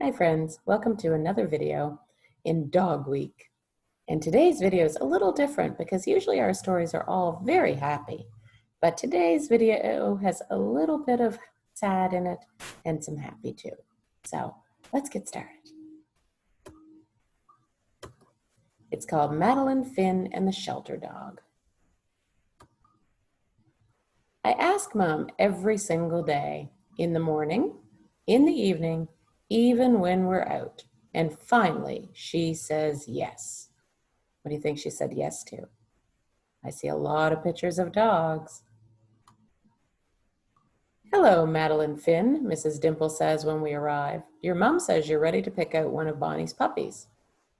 Hi friends, welcome to another video in Dog Week. And today's video is a little different because usually our stories are all very happy, but today's video has a little bit of sad in it and some happy too. So let's get started. It's called Madeline, Finn, and the Shelter Dog. I ask Mom every single day, in the morning, in the evening, even when we're out. And finally, she says yes. What do you think she said yes to? I see a lot of pictures of dogs. Hello, Madeline Finn, Mrs. Dimple says when we arrive. Your mom says you're ready to pick out one of Bonnie's puppies.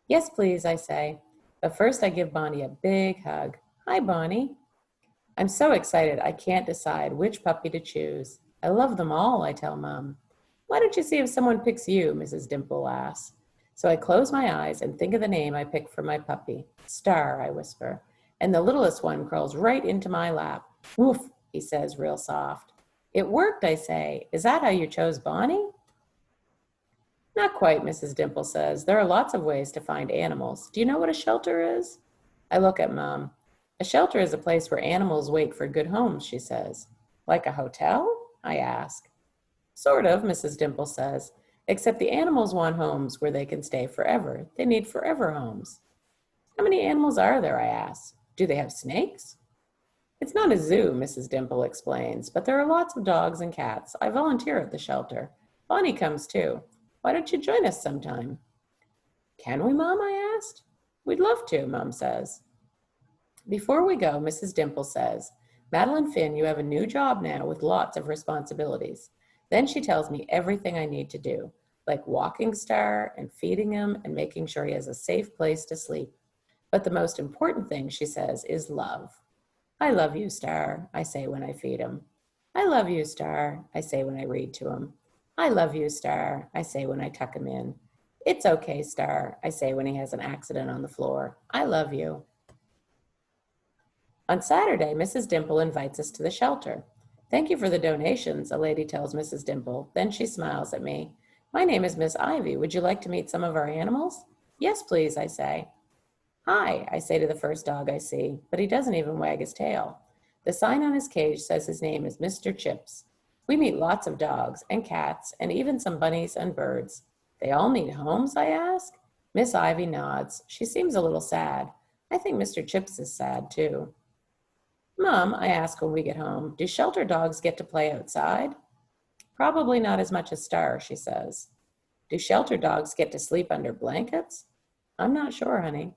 Yes, please, I say. But first I give Bonnie a big hug. Hi, Bonnie. I'm so excited I can't decide which puppy to choose. I love them all, I tell Mom. Why don't you see if someone picks you, Mrs. Dimple asks. So I close my eyes and think of the name I picked for my puppy. Star, I whisper, and the littlest one crawls right into my lap. Woof, he says real soft. It worked, I say. Is that how you chose Bonnie? Not quite, Mrs. Dimple says. There are lots of ways to find animals. Do you know what a shelter is? I look at Mom. A shelter is a place where animals wait for good homes, she says. Like a hotel? I ask. Sort of, Mrs. Dimple says, except the animals want homes where they can stay forever. They need forever homes. How many animals are there, I ask. Do they have snakes? It's not a zoo, Mrs. Dimple explains, but there are lots of dogs and cats. I volunteer at the shelter. Bonnie comes too. Why don't you join us sometime? Can we, Mom? I asked. We'd love to, Mom says. Before we go, Mrs. Dimple says, Madeline Finn, you have a new job now with lots of responsibilities. Then she tells me everything I need to do, like walking Star and feeding him and making sure he has a safe place to sleep. But the most important thing, she says, is love. I love you, Star, I say when I feed him. I love you, Star, I say when I read to him. I love you, Star, I say when I tuck him in. It's okay, Star, I say when he has an accident on the floor. I love you. On Saturday, Mrs. Dimple invites us to the shelter. Thank you for the donations, a lady tells Mrs. Dimple. Then she smiles at me. My name is Miss Ivy. Would you like to meet some of our animals? Yes, please, I say. Hi, I say to the first dog I see, but he doesn't even wag his tail. The sign on his cage says his name is Mr. Chips. We meet lots of dogs and cats and even some bunnies and birds. They all need homes, I ask. Miss Ivy nods. She seems a little sad. I think Mr. Chips is sad, too. Mom, I ask when we get home, do shelter dogs get to play outside? Probably not as much as Star, she says. Do shelter dogs get to sleep under blankets? I'm not sure, honey.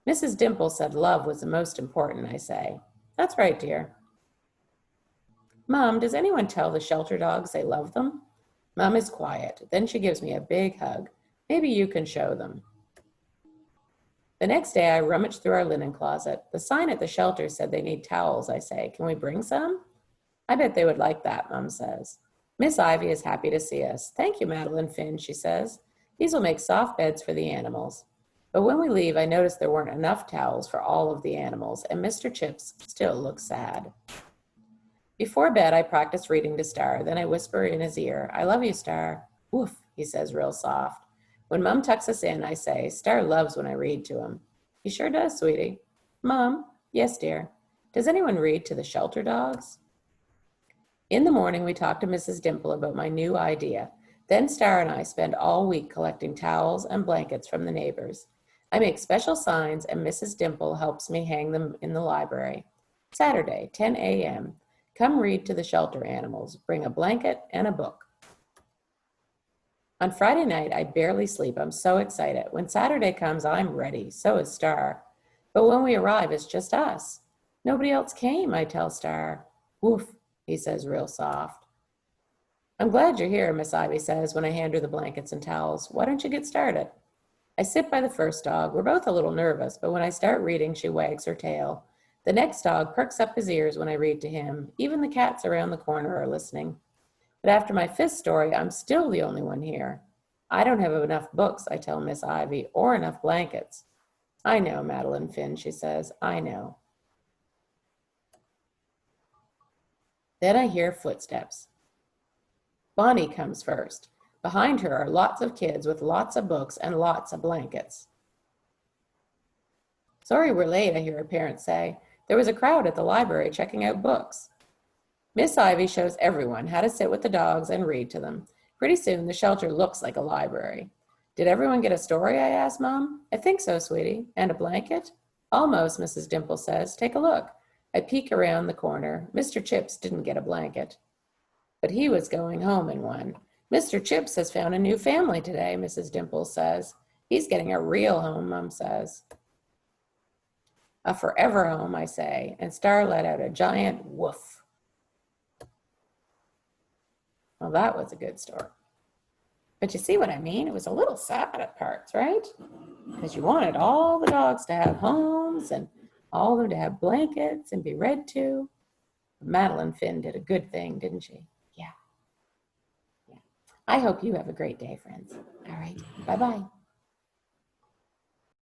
Mrs. Dimple said love was the most important, I say. That's right, dear. Mom, does anyone tell the shelter dogs they love them? Mom is quiet. Then she gives me a big hug. Maybe you can show them. The next day, I rummaged through our linen closet. The sign at the shelter said they need towels, I say. Can we bring some? I bet they would like that, Mom says. Miss Ivy is happy to see us. Thank you, Madeline Finn, she says. These will make soft beds for the animals. But when we leave, I notice there weren't enough towels for all of the animals, and Mr. Chips still looks sad. Before bed, I practice reading to Star. Then I whisper in his ear, I love you, Star. Woof, he says real soft. When Mom tucks us in, I say, Star loves when I read to him. He sure does, sweetie. Mom, yes, dear. Does anyone read to the shelter dogs? In the morning, we talk to Mrs. Dimple about my new idea. Then Star and I spend all week collecting towels and blankets from the neighbors. I make special signs, and Mrs. Dimple helps me hang them in the library. Saturday, 10 a.m. Come read to the shelter animals. Bring a blanket and a book. On Friday night, I barely sleep. I'm so excited. When Saturday comes, I'm ready. So is Star. But when we arrive, it's just us. Nobody else came, I tell Star. Woof, he says real soft. I'm glad you're here, Miss Ivy says when I hand her the blankets and towels. Why don't you get started? I sit by the first dog. We're both a little nervous, but when I start reading, she wags her tail. The next dog perks up his ears when I read to him. Even the cats around the corner are listening. But after my fifth story, I'm still the only one here. I don't have enough books, I tell Miss Ivy, or enough blankets. I know, Madeline Finn, she says. I know. Then I hear footsteps. Bonnie comes first. Behind her are lots of kids with lots of books and lots of blankets. Sorry we're late, I hear her parents say. There was a crowd at the library checking out books. Miss Ivy shows everyone how to sit with the dogs and read to them. Pretty soon, the shelter looks like a library. Did everyone get a story, I asked Mom. I think so, sweetie. And a blanket? Almost, Mrs. Dimple says. Take a look. I peek around the corner. Mr. Chips didn't get a blanket, but he was going home in one. Mr. Chips has found a new family today, Mrs. Dimple says. He's getting a real home, Mom says. A forever home, I say, and Star let out a giant woof. Well, that was a good story. But you see what I mean? It was a little sad at parts, right? Because you wanted all the dogs to have homes and all of them to have blankets and be read to. Madeline Finn did a good thing, didn't she? Yeah. I hope you have a great day, friends. All right. Bye-bye.